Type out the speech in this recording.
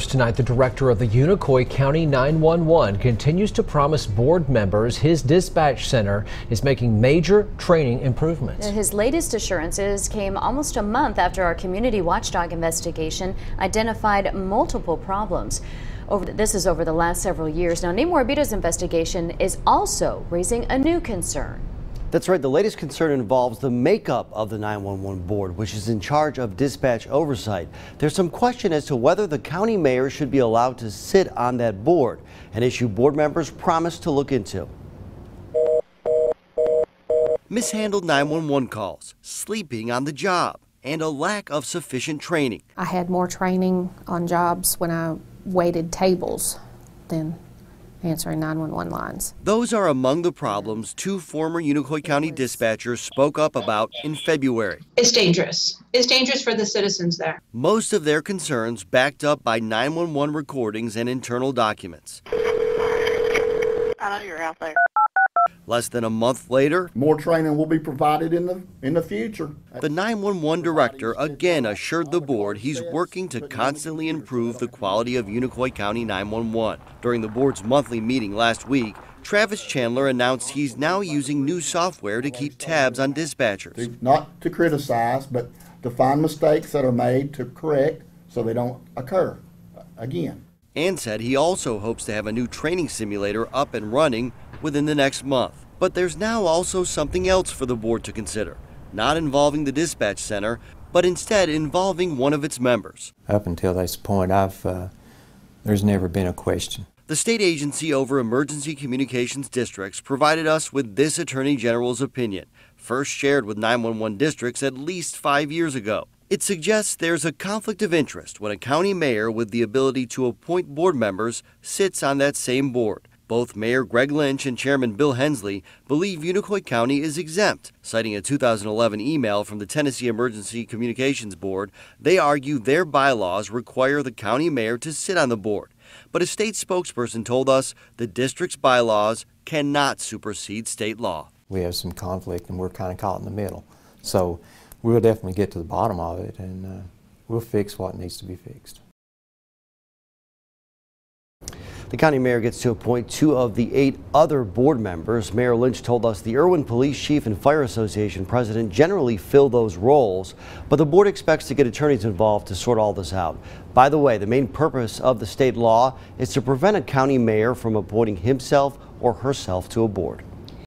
Tonight, the director of the Unicoi County 911 continues to promise board members his dispatch center is making major training improvements. His latest assurances came almost a month after our community watchdog investigation identified multiple problems. This is over the last several years. Now, Name Warbito's investigation is also raising a new concern. That's right. The latest concern involves the makeup of the 911 board, which is in charge of dispatch oversight. There's some question as to whether the county mayor should be allowed to sit on that board, an issue board members promised to look into. Mishandled 911 calls, sleeping on the job, and a lack of sufficient training. I had more training on jobs when I waited tables than answering 911 lines. Those are among the problems two former Unicoi County dispatchers spoke up about in February. It's dangerous. It's dangerous for the citizens there. Most of their concerns backed up by 911 recordings and internal documents. I know you're out there. Less than a month later, more training will be provided in the future. The 911 director again assured the board he's working to constantly improve the quality of Unicoi County 911. During the board's monthly meeting last week, Travis Chandler announced he's now using new software to keep tabs on dispatchers. Not to criticize, but to find mistakes that are made to correct so they don't occur again. And said he also hopes to have a new training simulator up and running within the next month. But there's now also something else for the board to consider, not involving the dispatch center, but instead involving one of its members. Up until this point, there's never been a question. The state agency over emergency communications districts provided us with this Attorney General's opinion, first shared with 911 districts at least 5 years ago. It suggests there's a conflict of interest when a county mayor with the ability to appoint board members sits on that same board. Both Mayor Greg Lynch and Chairman Bill Hensley believe Unicoi County is exempt. Citing a 2011 email from the Tennessee Emergency Communications Board, they argue their bylaws require the county mayor to sit on the board. But a state spokesperson told us the district's bylaws cannot supersede state law. We have some conflict and we're kind of caught in the middle. So we'll definitely get to the bottom of it and we'll fix what needs to be fixed. The county mayor gets to appoint 2 of the 8 other board members. Mayor Lynch told us the Irwin Police Chief and Fire Association president generally fill those roles, but the board expects to get attorneys involved to sort all this out. By the way, the main purpose of the state law is to prevent a county mayor from appointing himself or herself to a board.